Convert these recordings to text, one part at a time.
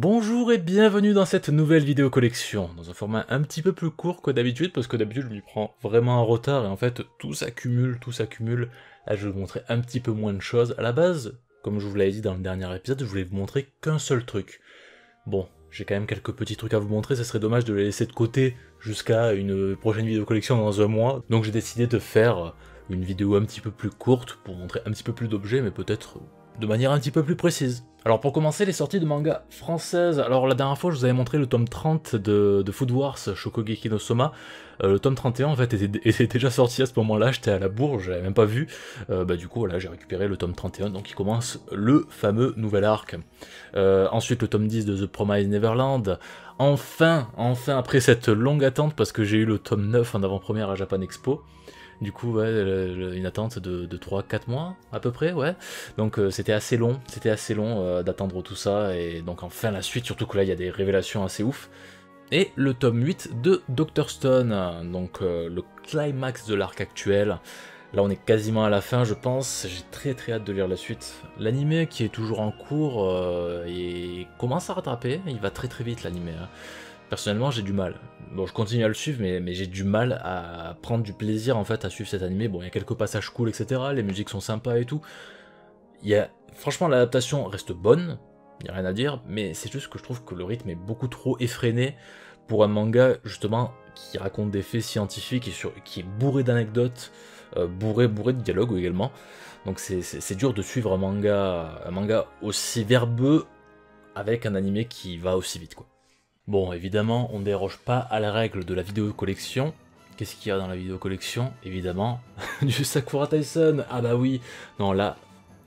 Bonjour et bienvenue dans cette nouvelle vidéo collection, dans un format un petit peu plus court que d'habitude, parce que d'habitude je m'y prends vraiment en retard, et en fait tout s'accumule, là je vais vous montrer un petit peu moins de choses. À la base, comme je vous l'avais dit dans le dernier épisode, je voulais vous montrer qu'un seul truc. Bon, j'ai quand même quelques petits trucs à vous montrer, ça serait dommage de les laisser de côté jusqu'à une prochaine vidéo collection dans un mois, donc j'ai décidé de faire une vidéo un petit peu plus courte, pour montrer un petit peu plus d'objets, mais peut-être de manière un petit peu plus précise. Alors pour commencer, les sorties de manga françaises. Alors la dernière fois, je vous avais montré le tome 30 de Food Wars Shokugeki no Soma. Le tome 31 en fait était déjà sorti à ce moment-là, j'étais à la bourre, j'avais même pas vu. Du coup voilà, j'ai récupéré le tome 31, donc il commence le fameux nouvel arc. Ensuite le tome 10 de The Promised Neverland. Enfin après cette longue attente, parce que j'ai eu le tome 9 en avant-première à Japan Expo. Du coup, ouais, une attente de 3-4 mois, à peu près, ouais. Donc c'était assez long d'attendre tout ça, et donc enfin la suite, surtout que là, il y a des révélations assez ouf. Et le tome 8 de Dr. Stone, donc le climax de l'arc actuel. Là, on est quasiment à la fin, je pense. J'ai très hâte de lire la suite. L'anime, qui est toujours en cours, et commence à rattraper. Il va très vite, l'anime, hein. Personnellement, j'ai du mal. Bon, je continue à le suivre, mais j'ai du mal à prendre du plaisir en fait à suivre cet animé. Bon, il y a quelques passages cool, etc. Les musiques sont sympas et tout. Franchement, l'adaptation reste bonne, il n'y a rien à dire, mais c'est juste que je trouve que le rythme est beaucoup trop effréné pour un manga justement qui raconte des faits scientifiques et qui est bourré d'anecdotes, bourré de dialogues également. Donc c'est dur de suivre un manga aussi verbeux avec un animé qui va aussi vite, quoi. Bon, évidemment, on ne déroge pas à la règle de la vidéo collection. Qu'est-ce qu'il y a dans la vidéo collection? Évidemment, du Sakura Tyson. Ah bah oui. Non, là,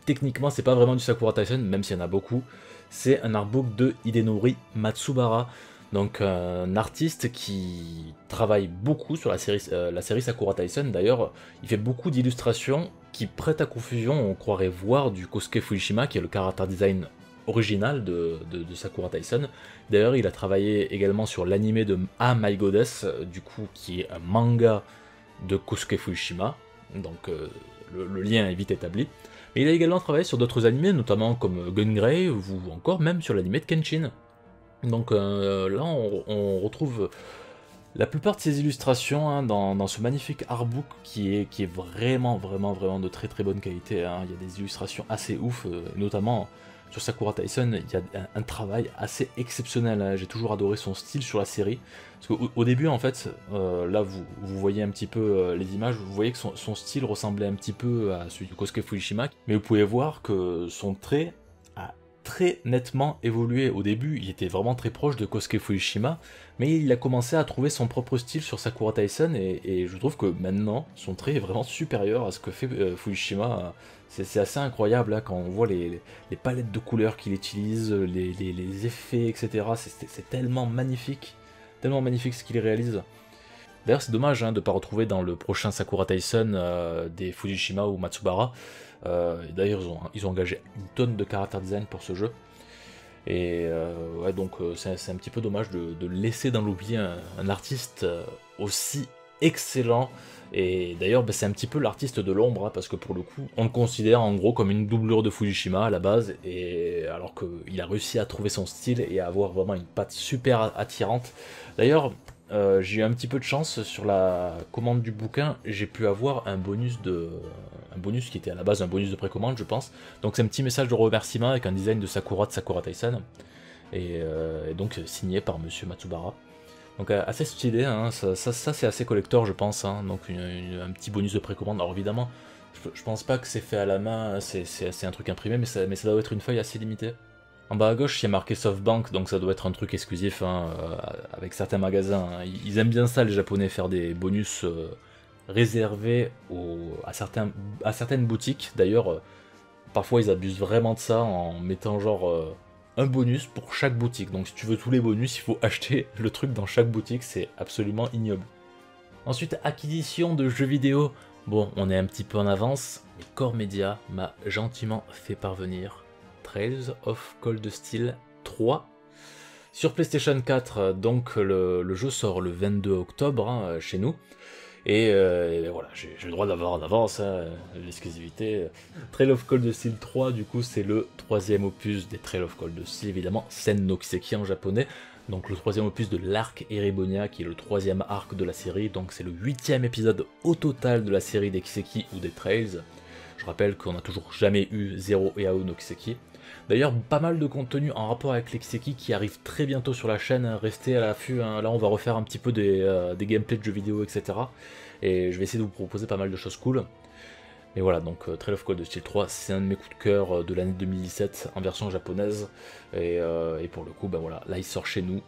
techniquement, c'est pas vraiment du Sakura Tyson, même s'il y en a beaucoup. C'est un artbook de Hidenori Matsubara. Donc un artiste qui travaille beaucoup sur la série Sakura Tyson. D'ailleurs, il fait beaucoup d'illustrations qui prêtent à confusion. On croirait voir du Kosuke Fujishima, qui est le character design original de Sakura Tyson. D'ailleurs, il a travaillé également sur l'anime de Ah My Goddess, du coup, qui est un manga de Kosuke Fujishima, donc le lien est vite établi. Mais il a également travaillé sur d'autres animés, notamment comme Gun Grey, ou encore même sur l'anime de Kenshin. Donc là, on retrouve la plupart de ces illustrations, hein, dans ce magnifique artbook qui est vraiment de très bonne qualité, hein. Il y a des illustrations assez ouf, notamment sur Sakura Tyson, il y a un travail assez exceptionnel, hein. J'ai toujours adoré son style sur la série. Parce qu'au début, en fait, là vous voyez un petit peu les images, vous voyez que son style ressemblait un petit peu à celui de Kosuke Fujishima, mais vous pouvez voir que son trait a très nettement évolué. Au début, il était vraiment très proche de Kosuke Fujishima, mais il a commencé à trouver son propre style sur Sakura Tyson, et je trouve que maintenant, son trait est vraiment supérieur à ce que fait Fujishima. C'est assez incroyable là, quand on voit les palettes de couleurs qu'il utilise, les effets, etc. C'est tellement magnifique ce qu'il réalise. D'ailleurs, c'est dommage, hein, de ne pas retrouver dans le prochain Sakura Tyson des Fujishima ou Matsubara. D'ailleurs, ils ont engagé une tonne de character design pour ce jeu. Et ouais, donc c'est un petit peu dommage de laisser dans l'oubli un artiste aussi excellent. Et d'ailleurs, c'est un petit peu l'artiste de l'ombre, hein, parce que pour le coup, on le considère en gros comme une doublure de Fujishima à la base, et alors qu'il a réussi à trouver son style et à avoir vraiment une patte super attirante. D'ailleurs, j'ai eu un petit peu de chance sur la commande du bouquin, j'ai pu avoir un bonus qui était à la base un bonus de précommande, je pense. Donc c'est un petit message de remerciement avec un design de Sakura Tyson, et donc signé par Monsieur Matsubara. Donc assez stylé, hein, ça c'est assez collector, je pense, hein. Donc un petit bonus de précommande. Alors évidemment, je pense pas que c'est fait à la main, c'est un truc imprimé, mais ça doit être une feuille assez limitée. En bas à gauche, il y a marqué SoftBank, donc ça doit être un truc exclusif, hein, avec certains magasins, hein. Ils aiment bien ça, les Japonais, faire des bonus réservés à certaines boutiques. D'ailleurs, parfois ils abusent vraiment de ça en mettant genre un bonus pour chaque boutique. Donc si tu veux tous les bonus, il faut acheter le truc dans chaque boutique, c'est absolument ignoble. Ensuite, acquisition de jeux vidéo. Bon, on est un petit peu en avance, mais Core Media m'a gentiment fait parvenir Trails of Cold Steel 3 sur PlayStation 4. Donc le jeu sort le 22 octobre, hein, chez nous. Et voilà, j'ai le droit d'avoir en avance l'exclusivité. Trail of Cold Steel 3, du coup, c'est le troisième opus des Trail of Cold Steel, évidemment, Sen no Kiseki en japonais. Donc le troisième opus de l'arc Erebonia, qui est le troisième arc de la série, donc c'est le 8e épisode au total de la série des Kiseki ou des Trails. Je rappelle qu'on n'a toujours jamais eu Zero et Ao no Kiseki. D'ailleurs, pas mal de contenu en rapport avec les Kiseki qui arrive très bientôt sur la chaîne, restez à l'affût, hein. Là on va refaire un petit peu des gameplays de jeux vidéo, etc. Et je vais essayer de vous proposer pas mal de choses cool. Mais voilà, donc Trail of Cold Steel 3, c'est un de mes coups de cœur de l'année 2017 en version japonaise. Et pour le coup, ben voilà, là il sort chez nous.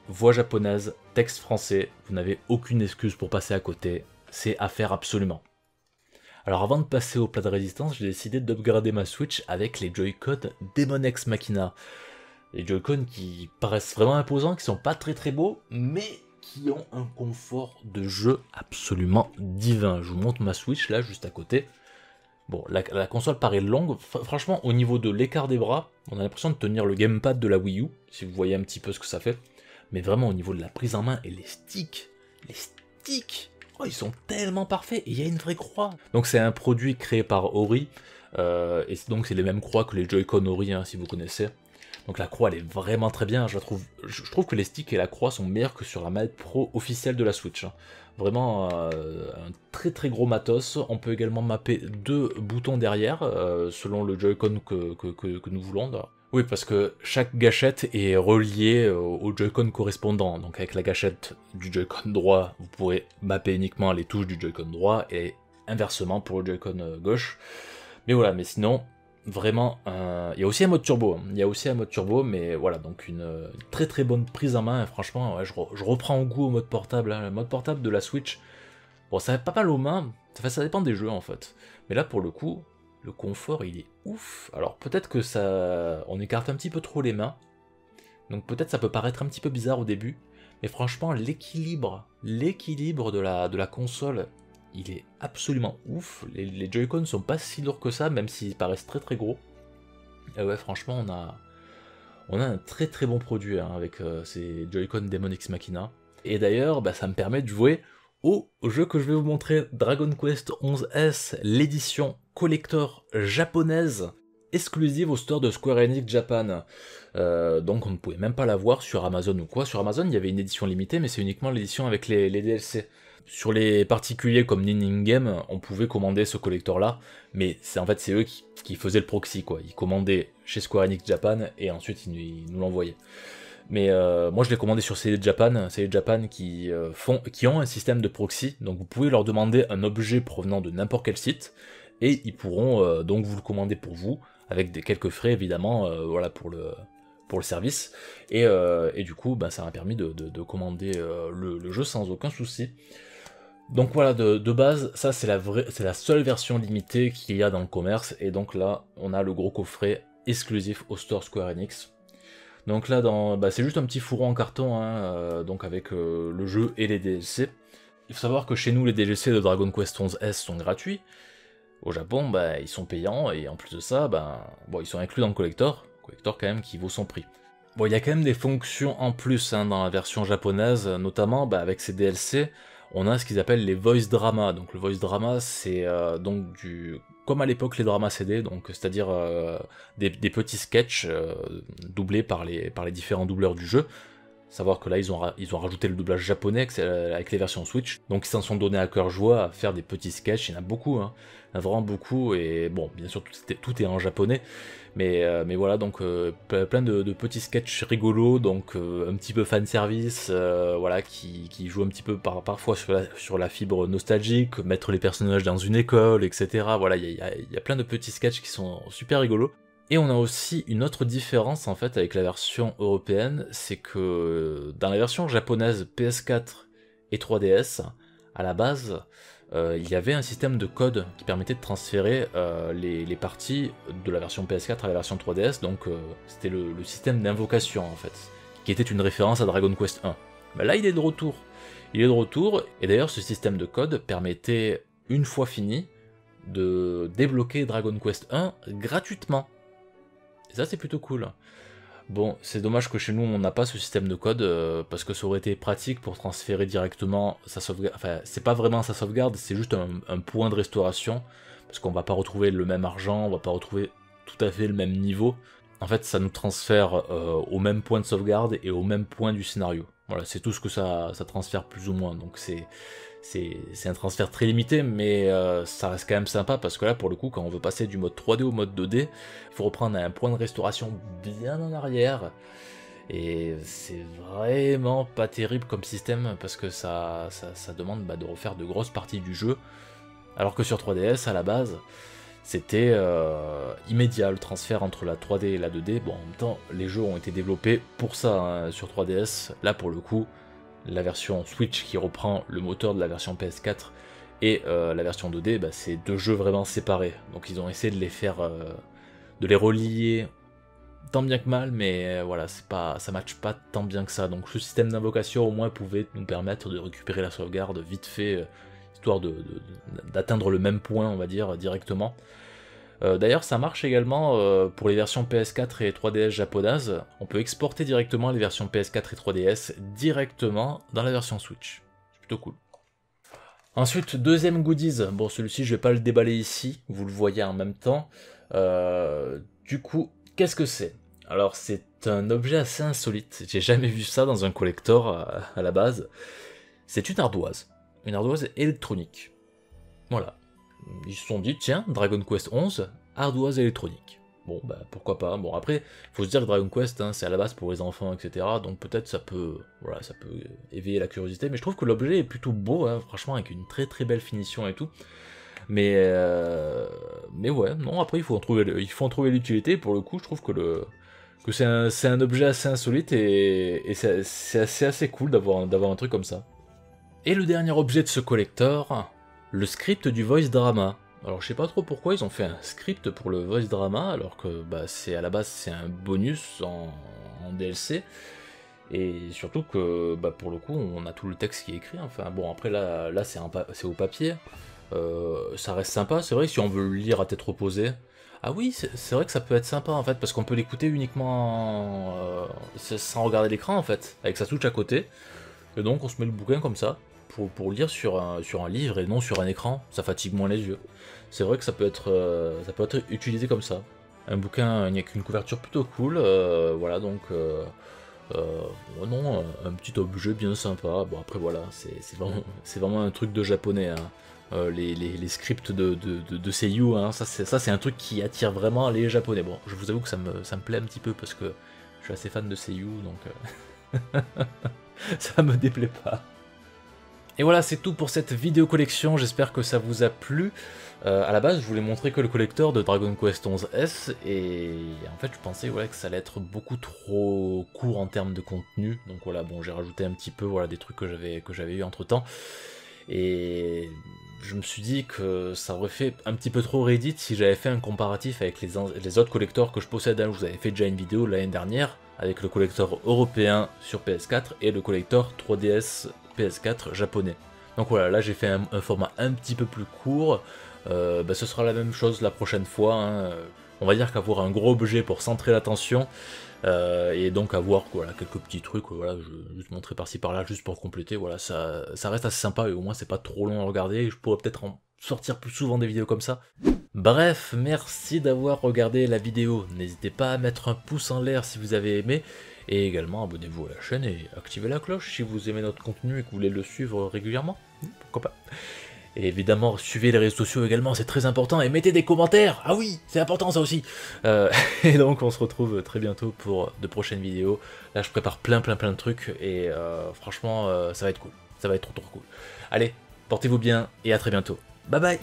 Voix japonaise, texte français, vous n'avez aucune excuse pour passer à côté, c'est à faire absolument. Alors avant de passer au plat de résistance, j'ai décidé d'upgrader ma Switch avec les Joy-Con Demon Ex Machina. Les Joy-Con qui paraissent vraiment imposants, qui sont pas très beaux, mais qui ont un confort de jeu absolument divin. Je vous montre ma Switch là, juste à côté. Bon, la console paraît longue, franchement au niveau de l'écart des bras, on a l'impression de tenir le gamepad de la Wii U, si vous voyez un petit peu ce que ça fait. Mais vraiment au niveau de la prise en main et les sticks, oh, ils sont tellement parfaits, et il y a une vraie croix. Donc c'est un produit créé par Ori, et donc c'est les mêmes croix que les Joy-Con Ori, hein, si vous connaissez. Donc la croix elle est vraiment très bien, je trouve que les sticks et la croix sont meilleurs que sur la manette pro officielle de la Switch. Hein. Vraiment un très gros matos. On peut également mapper 2 boutons derrière, selon le Joy-Con que nous voulons. Oui, parce que chaque gâchette est reliée au Joy-Con correspondant. Donc avec la gâchette du Joy-Con droit, vous pourrez mapper uniquement les touches du Joy-Con droit, et inversement pour le Joy-Con gauche. Mais voilà, mais sinon, vraiment, il y a aussi un mode turbo. Mais voilà, donc une très bonne prise en main. Et franchement, ouais, je reprends goût au mode portable. Hein. Le mode portable de la Switch, bon, ça va pas mal aux mains. Enfin, ça dépend des jeux en fait. Mais là, pour le coup, le confort, il est ouf. Alors peut-être que ça, on écarte un petit peu trop les mains. Donc peut-être ça peut paraître un petit peu bizarre au début. Mais franchement, l'équilibre de la console, il est absolument ouf. Les Joy-Con sont pas si lourds que ça, même s'ils paraissent très gros. Et ouais, franchement, on a un très bon produit hein, avec ces Joy-Con Demon Ex Machina. Et d'ailleurs, bah, ça me permet de jouer au jeu que je vais vous montrer, Dragon Quest XI-S, l'édition collector japonaise, exclusive au store de Square Enix Japan. Donc on ne pouvait même pas la voir sur Amazon ou quoi. Sur Amazon, il y avait une édition limitée, mais c'est uniquement l'édition avec les DLC. Sur les particuliers comme Ninja Game, on pouvait commander ce collector-là, mais en fait c'est eux qui faisaient le proxy, quoi. Ils commandaient chez Square Enix Japan, et ensuite ils nous l'envoyaient. Mais moi je l'ai commandé sur CD Japan qui ont un système de proxy, donc vous pouvez leur demander un objet provenant de n'importe quel site, et ils pourront donc vous le commander pour vous, avec quelques frais évidemment, voilà, pour le service, et du coup bah, ça m'a permis de commander le jeu sans aucun souci. Donc voilà, de base, ça c'est la seule version limitée qu'il y a dans le commerce, et donc là on a le gros coffret exclusif au store Square Enix. Donc là, bah, c'est juste un petit fourreau en carton, hein, donc avec le jeu et les DLC. Il faut savoir que chez nous, les DLC de Dragon Quest XI-S sont gratuits. Au Japon, bah, ils sont payants, et en plus de ça, bah, bon, ils sont inclus dans le collector quand même qui vaut son prix. Bon, il y a quand même des fonctions en plus hein, dans la version japonaise, notamment bah, avec ces DLC, on a ce qu'ils appellent les voice drama. Donc le voice drama, c'est donc comme à l'époque les dramas CD, donc c'est-à-dire des petits sketchs doublés par les différents doubleurs du jeu. Savoir que là ils ont rajouté le doublage japonais avec les versions Switch, donc ils s'en sont donné à cœur joie à faire des petits sketchs. Il y en a beaucoup, hein. Il y en a vraiment beaucoup, et bon, bien sûr tout est en japonais, mais voilà, donc plein de petits sketchs rigolos, donc un petit peu fanservice, voilà, qui jouent un petit peu parfois sur la fibre nostalgique, mettre les personnages dans une école, etc. Voilà, il y a plein de petits sketchs qui sont super rigolos. Et on a aussi une autre différence en fait avec la version européenne, c'est que dans la version japonaise PS4 et 3DS, à la base, il y avait un système de code qui permettait de transférer les parties de la version PS4 à la version 3DS, donc c'était le système d'invocation en fait, qui était une référence à Dragon Quest 1. Ben là il est de retour. Et d'ailleurs ce système de code permettait, une fois fini, de débloquer Dragon Quest 1 gratuitement. Et ça c'est plutôt cool. Bon, c'est dommage que chez nous on n'a pas ce système de code, parce que ça aurait été pratique pour transférer directement sa sauvegarde. Enfin, c'est pas vraiment sa sauvegarde, c'est juste un point de restauration, parce qu'on va pas retrouver le même argent, on va pas retrouver tout à fait le même niveau. En fait, ça nous transfère au même point de sauvegarde et au même point du scénario. Voilà, c'est tout ce que ça transfère plus ou moins, donc c'est un transfert très limité, mais ça reste quand même sympa, parce que là, pour le coup, quand on veut passer du mode 3D au mode 2D, il faut reprendre un point de restauration bien en arrière, et c'est vraiment pas terrible comme système, parce que ça demande de refaire de grosses parties du jeu, alors que sur 3DS, à la base, c'était immédiat le transfert entre la 3D et la 2D. Bon, en même temps, les jeux ont été développés pour ça, hein, sur 3DS, là pour le coup, la version Switch qui reprend le moteur de la version PS4 et la version 2D, bah, c'est deux jeux vraiment séparés. Donc ils ont essayé de les faire, de les relier tant bien que mal, mais voilà, ça matche pas tant bien que ça. Donc ce système d'invocation au moins pouvait nous permettre de récupérer la sauvegarde vite fait, histoire d'atteindre le même point, on va dire, directement. D'ailleurs, ça marche également pour les versions PS4 et 3DS japonaises. On peut exporter directement les versions PS4 et 3DS directement dans la version Switch. C'est plutôt cool. Ensuite, deuxième goodies. Bon, celui-ci, je vais pas le déballer ici, vous le voyez en même temps. Du coup, qu'est-ce que c'est? Alors, c'est un objet assez insolite. J'ai jamais vu ça dans un collector à la base. C'est une ardoise électronique. Voilà. Ils se sont dit, tiens, Dragon Quest 11, ardoise électronique. Bon, bah pourquoi pas. Bon, après, faut se dire que Dragon Quest, hein, c'est à la base pour les enfants, etc. Donc peut-être ça peut, voilà, ça peut éveiller la curiosité. Mais je trouve que l'objet est plutôt beau, hein, franchement, avec une très très belle finition et tout. Mais ouais, non, après il faut en trouver l'utilité. Pour le coup, je trouve que c'est un objet assez insolite et c'est assez cool d'avoir un truc comme ça. Et le dernier objet de ce collector, le script du voice drama. Alors je sais pas trop pourquoi ils ont fait un script pour le voice drama, alors que bah, à la base c'est un bonus en DLC, et surtout que bah, pour le coup on a tout le texte qui est écrit, enfin bon après là c'est au papier, ça reste sympa, c'est vrai que si on veut le lire à tête reposée, ah oui c'est vrai que ça peut être sympa en fait, parce qu'on peut l'écouter uniquement sans regarder l'écran en fait, avec sa touche à côté, et donc on se met le bouquin comme ça, pour lire sur un livre et non sur un écran, ça fatigue moins les yeux. C'est vrai que ça peut être utilisé comme ça. Un bouquin, il n'y a qu'une couverture plutôt cool, voilà donc non, un petit objet bien sympa. Bon après voilà, c'est vraiment un truc de japonais, hein. Les scripts de seiyuu, hein, ça c'est un truc qui attire vraiment les japonais. Bon, je vous avoue que ça me plaît un petit peu parce que je suis assez fan de seiyuu, donc ça me déplaît pas. Et voilà, c'est tout pour cette vidéo collection, j'espère que ça vous a plu. À la base, je voulais montrer que le collector de Dragon Quest 11S, et en fait, je pensais que ça allait être beaucoup trop court en termes de contenu. Donc voilà, bon, j'ai rajouté un petit peu des trucs que j'avais eu entre temps. Et je me suis dit que ça aurait fait un petit peu trop Reddit si j'avais fait un comparatif avec les autres collectors que je possède. Je vous avais fait déjà une vidéo l'année dernière avec le collector européen sur PS4 et le collector 3DS PS4 japonais. Donc voilà, là j'ai fait un format un petit peu plus court. Ce sera la même chose la prochaine fois, hein. On va dire qu'avoir un gros objet pour centrer l'attention, et donc avoir quelques petits trucs, voilà, je vais juste montrer par-ci par-là juste pour compléter, voilà, ça reste assez sympa et au moins c'est pas trop long à regarder, et je pourrais peut-être en sortir plus souvent des vidéos comme ça. Bref, merci d'avoir regardé la vidéo, n'hésitez pas à mettre un pouce en l'air si vous avez aimé, et également abonnez-vous à la chaîne et activez la cloche si vous aimez notre contenu et que vous voulez le suivre régulièrement, pourquoi pas. Et évidemment, suivez les réseaux sociaux également, c'est très important, et mettez des commentaires. Ah oui, c'est important ça aussi. Et donc on se retrouve très bientôt pour de prochaines vidéos. Là je prépare plein de trucs, et franchement ça va être cool. Ça va être trop cool. Allez, portez-vous bien, et à très bientôt. Bye bye.